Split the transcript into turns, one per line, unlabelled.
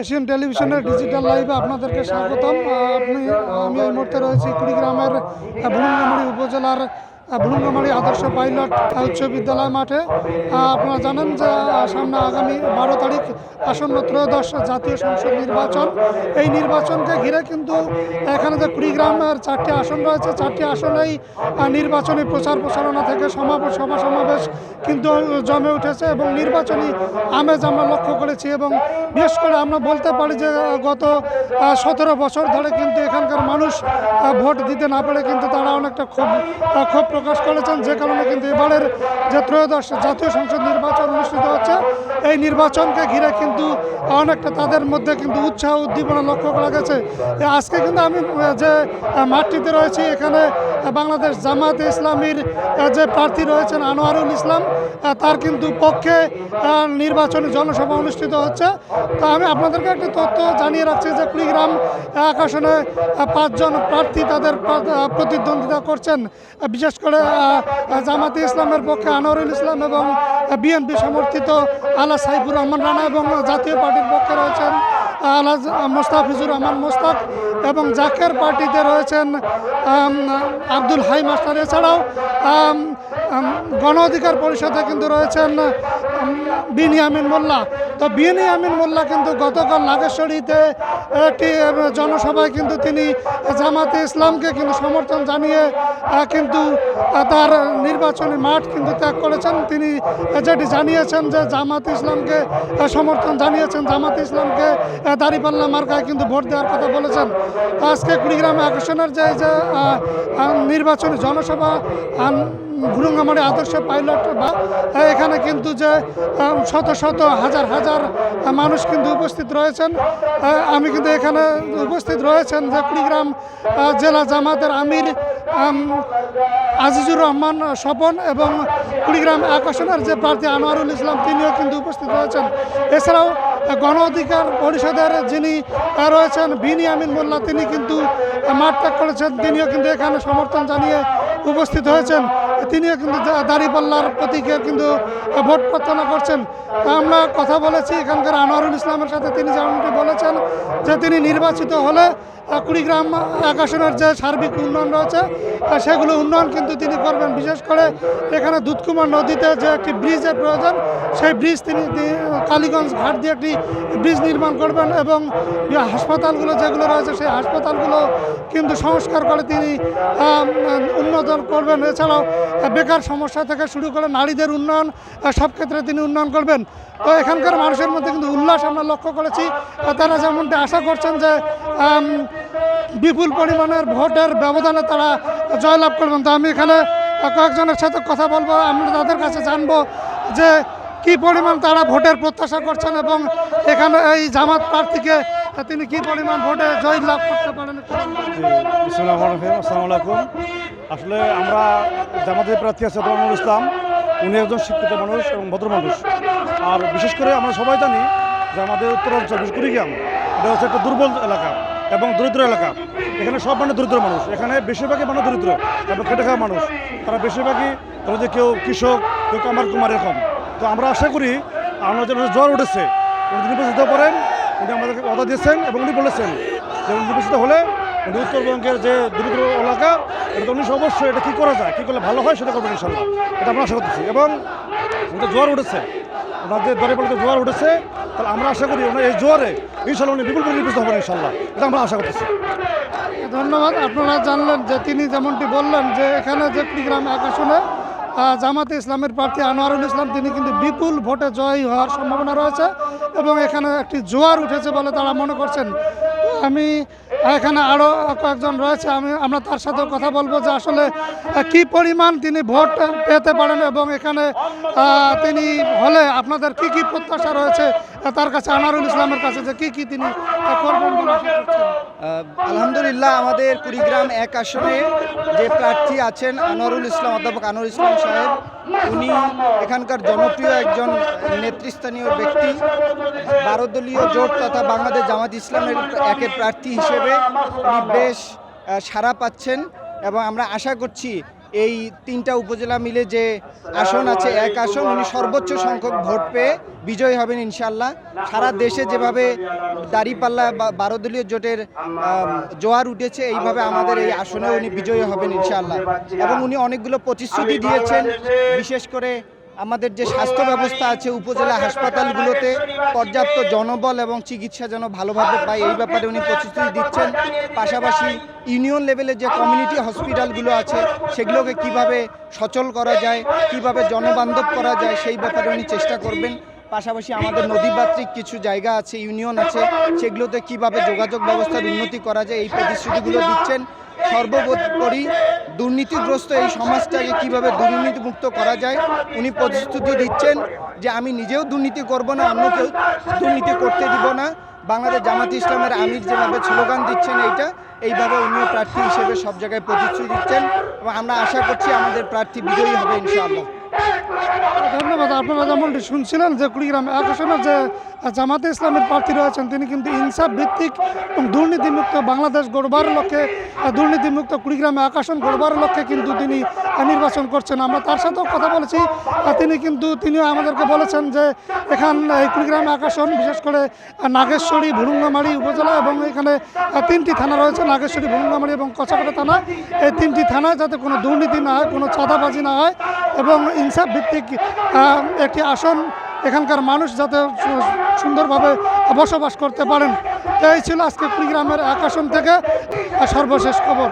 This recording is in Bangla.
এশিয়ান টেলিভিশনের ডিজিটাল লাইভে আপনাদেরকে স্বাগতম। আমি এই মুহূর্তে রয়েছি কুড়িগ্রামের বুড়ুঙ্গামারী উপজেলার বুড়ুঙ্গামারী আদর্শ পাইলট উচ্চ বিদ্যালয় মাঠে। আপনারা জানেন যে সামনে আগামী 12 তারিখ আসন্ন ত্রয়োদশ জাতীয় সংসদ নির্বাচন। এই নির্বাচনকে ঘিরে কিন্তু এখানে যে কুড়িগ্রামের 4টি আসন রয়েছে, 4টি আসনেই নির্বাচনী প্রচার প্রচারণা থেকে সভা সমাবেশ কিন্তু জমে উঠেছে এবং নির্বাচনী আমেজ আমরা লক্ষ্য করেছি। এবং বিশেষ করে আমরা বলতে পারি যে গত 17 বছর ধরে কিন্তু এখানকার মানুষ ভোট দিতে না পারে কিন্তু তারা অনেকটা ক্ষোভ প্রকাশ করেছেন, যে কারণে কিন্তু এবারের যে ত্রয়োদশ জাতীয় সংসদ নির্বাচন অনুষ্ঠিত হচ্ছে, এই নির্বাচনকে ঘিরে কিন্তু অনেকটা তাদের মধ্যে কিন্তু উৎসাহ উদ্দীপনা লক্ষ্য করা গেছে। আজকে কিন্তু আমি যে মাঠটিতে রয়েছি, এখানে বাংলাদেশ জামায়াতে ইসলামীর যে প্রার্থী রয়েছেন আনোয়ারুল ইসলাম, তার কিন্তু পক্ষে নির্বাচনী জনসভা অনুষ্ঠিত হচ্ছে। তো আমি আপনাদেরকে একটি তথ্য জানিয়ে রাখছি যে কুড়িগ্রাম এক আসনে 5 জন প্রার্থী তাদের প্রতিদ্বন্দ্বিতা করছেন। বিশেষ করে জামায়াতে ইসলামের পক্ষে আনোয়ারুল ইসলাম এবং বিএনপি সমর্থিত আলা সাইফুর রহমান রানা, এবং জাতীয় পার্টির পক্ষে রয়েছেন আলাজ মোস্তাফিজুর রহমান মোস্তাক, এবং জাকের পার্টিতে রয়েছেন আব্দুল হাই মাস্টার। এছাড়াও গণ অধিকার পরিষদে কিন্তু রয়েছেন বিনিয়ামিন মোল্লা। তো বিনিয়ামিন মোল্লা কিন্তু গতকাল নাগেশ্বরীতে একটি জনসভায় কিন্তু তিনি জামায়াতে ইসলামকে কিন্তু সমর্থন জানিয়ে কিন্তু তার নির্বাচনী মাঠ কিন্তু ত্যাগ করেছেন। তিনি যেটি জানিয়েছেন যে জামায়াতে ইসলামকে সমর্থন জানিয়েছেন, জামায়াতে ইসলামকে দাঁড়িপাল্লা মার্কায় কিন্তু ভোট দেওয়ার কথা বলেছেন। আজকে কুড়িগ্রাম আকর্ষণের যে নির্বাচনী জনসভা বুড়ুঙ্গামারী আদর্শ পাইলট বা এখানে কিন্তু যে শত শত হাজার মানুষ কিন্তু উপস্থিত রয়েছেন। আমি কিন্তু এখানে উপস্থিত রয়েছেন যে কুড়িগ্রাম জেলা জামাতের আমির আজিজুর রহমান স্বপন এবং কুড়িগ্রাম এক আসনের যে প্রার্থী আনোয়ারুল ইসলাম, তিনিও কিন্তু উপস্থিত রয়েছেন। এছাড়াও গণ অধিকার পরিষদের যিনি রয়েছেন বিনিয়ামিন মোল্লা, তিনি কিন্তু মাঠ ত্যাগ করেছেন, তিনিও কিন্তু এখানে সমর্থন জানিয়ে উপস্থিত হয়েছেন। তিনিও কিন্তু দাঁড়িপাল্লার প্রতীকে কিন্তু ভোট প্রার্থনা করছেন। আমরা কথা বলেছি এখানকার আনোয়ারুল ইসলামের সাথে, তিনি যেমনটি বলেছেন যে তিনি নির্বাচিত হলে কুড়িগ্রাম এক আসনের যে সার্বিক উন্নয়ন রয়েছে সেগুলো উন্নয়ন কিন্তু তিনি করবেন। বিশেষ করে এখানে দুধকুমার নদীতে যে একটি ব্রিজের প্রয়োজন, সেই ব্রিজ তিনি কালীগঞ্জ ঘাট দিয়ে একটি ব্রিজ নির্মাণ করবেন এবং হাসপাতালগুলো যেগুলো রয়েছে সেই হাসপাতালগুলো কিন্তু সংস্কার করে তিনি উন্নত করবেন। এছাড়াও বেকার সমস্যা থেকে শুরু করে নারীদের উন্নয়ন, সব ক্ষেত্রে তিনি উন্নয়ন করবেন। তো এখানকার মানুষের মধ্যে কিন্তু উল্লাস আমরা লক্ষ্য করেছি। তারা যেমনটি আশা করছেন যে বিপুল পরিমাণের ভোটের ব্যবধানে তারা জয়লাভ করবেন। তো আমি এখানে কয়েকজনের সাথে কথা বলবো, আমরা তাদের কাছে জানবো যে কি পরিমাণ তারা ভোটের প্রত্যাশা করছেন এবং এখানে এই জামাত প্রার্থীকে তিনি কি পরিমাণ ভোটে জয় লাভ করতে পারেন।
আসসালামু আলাইকুম। আসলে আমরা জামাতের প্রার্থী আছে আনোয়ারুল ইসলাম, উনি একজন শিক্ষিত মানুষ এবং ভদ্র মানুষ। আর বিশেষ করে আমরা সবাই জানি যে আমাদের উত্তরাঞ্চল কুড়িগ্রাম এটা হচ্ছে একটা দুর্বল এলাকা এবং দরিদ্র এলাকা। এখানে সব মানে দরিদ্র মানুষ, এখানে বেশিরভাগই মানুষ দরিদ্র এবং খেটে খাওয়া মানুষ। তারা বেশিরভাগই ধরো যে কেউ কৃষক, কেউ কামার কুমার এরকম। তো আমরা আশা করি আমাদের জ্বর উঠেছে, উনি নির্বাচিত করেন, উনি আমাদেরকে কথা দিয়েছেন এবং উনি বলেছেন যে উনি নির্বাচিত হলে উনি উত্তরবঙ্গের যে দরিদ্র এলাকা এটা উনি অবশ্যই এটা কী করা যায়, কী করলে ভালো হয় সেটা করবেন ইনশাল্লাহ, এটা আমরা আশা করতেছি। এবং ওদের জ্বর উঠেছে, ওনাদের দরিদ্র জ্বর উঠেছে, তাহলে আমরা আশা করি ওনার এই জোয়ারে ইনশাল্লাহ উনি বিপুল নির্বাচিত হবেন ইনশাল্লাহ, এটা আমরা আশা করতেছি।
ধন্যবাদ। আপনারা জানলেন যে তিনি যেমনটি বললেন যে এখানে যে কুড়িগ্রাম এক আসনে জামাতে ইসলামের প্রার্থী আনোয়ারুল ইসলাম, তিনি কিন্তু বিপুল ভোটে জয়ী হওয়ার সম্ভাবনা রয়েছে এবং এখানে একটি জোয়ার উঠেছে বলে তারা মনে করছেন। আমি এখানে আরও কয়েকজন রয়েছে, আমরা তার সাথেও কথা বলবো যে আসলে কি পরিমাণ তিনি ভোট পেতে পারেন এবং এখানে তিনি হলে আপনাদের কি কি প্রত্যাশা রয়েছে তার কাছে, আনোয়ারুল ইসলামের কাছে, যে কি কি তিনি করবেন বলে আশা করছেন।
আলহামদুলিল্লাহ, আমাদের কুড়িগ্রাম এক আসনে যে প্রার্থী আছেন আনোয়ারুল ইসলাম, অধ্যাপক আনোয়ারুল ইসলাম সাহেব, উনি এখানকার জনপ্রিয় একজন নেতৃস্থানীয় ব্যক্তি। 12 দলীয় জোট তথা বাংলাদেশ জামাত ইসলামের একের প্রার্থী হিসেবে উনি বেশ সাড়া পাচ্ছেন এবং আমরা আশা করছি এই 3টা উপজেলা মিলে যে আসন আছে, এক আসন, উনি সর্বোচ্চ সংখ্যক ভোট পেয়ে বিজয়ী হবেন ইনশাআল্লাহ। সারা দেশে যেভাবে দাঁড়িপাল্লা বা 12 দলীয় জোটের জোয়ার উঠেছে, এইভাবে আমাদের এই আসনে উনি বিজয়ী হবেন ইনশাআল্লাহ। এবং উনি অনেকগুলো প্রতিশ্রুতি দিয়েছেন, বিশেষ করে আমাদের যে স্বাস্থ্য ব্যবস্থা আছে উপজেলা হাসপাতালগুলোতে পর্যাপ্ত জনবল এবং চিকিৎসা যেন ভালোভাবে পায়, এই ব্যাপারে উনি প্রতিশ্রুতি দিচ্ছেন। পাশাপাশি ইউনিয়ন লেভেলে যে কমিউনিটি হসপিটালগুলো আছে সেগুলোকে কিভাবে সচল করা যায়, কিভাবে জনবান্ধব করা যায়, সেই ব্যাপারে উনি চেষ্টা করবেন। পাশাপাশি আমাদের নদীমাতৃক কিছু জায়গা আছে, ইউনিয়ন আছে, সেগুলোতে কিভাবে যোগাযোগ ব্যবস্থার উন্নতি করা যায়, এই প্রতিশ্রুতিগুলো দিচ্ছেন। সর্বোপরি দুর্নীতিগ্রস্ত এই সমাজটাকে কিভাবে দুর্নীতিমুক্ত করা যায় উনি প্রতিশ্রুতি দিচ্ছেন যে আমি নিজেও দুর্নীতি করব না, অন্যকেও দুর্নীতি করতে দিব না। বাংলাদেশ জামাত ইসলামের আমির যেভাবে স্লোগান দিচ্ছেন এইভাবে উনিও প্রার্থী হিসেবে সব জায়গায় প্রতিশ্রুতি দিচ্ছেন এবং আমরা আশা করছি আমাদের প্রার্থী বিজয়ী হবে ইনশাআল্লাহ।
ধন্যবাদ। আপনারা যেমনটি শুনছিলেন যে কুড়িগ্রাম এক আসনের যে জামাতে ইসলামের প্রার্থী রয়েছেন তিনি কিন্তু ইনসাফ ভিত্তিক এবং দুর্নীতিমুক্ত বাংলাদেশ গড়বার লক্ষ্যে, দুর্নীতিমুক্ত কুড়িগ্রাম এক আসন গড়বার লক্ষ্যে কিন্তু তিনি নির্বাচন করছেন। আমরা তার সাথেও কথা বলেছি, তিনিও আমাদেরকে বলেছেন যে এই কুড়িগ্রাম এক আসন বিশেষ করে নাগেশ্বরী, ভুলুঙ্গামারী উপজেলা এবং এখানে 3টি থানা রয়েছে, নাগেশ্বরী, ভুলুঙ্গামারী এবং কচাকাটা থানা। এই 3টি থানায় যাতে কোনো দুর্নীতি না হয়, কোনো চাঁদাবাজি না হয় এবং ইনসাফ ভিত্তিক একটি আসন এখানকার মানুষ যাতে সুন্দরভাবে বসবাস করতে পারেন। এই ছিল আজকে কুড়িগ্রামের এক আসন থেকে সর্বশেষ খবর।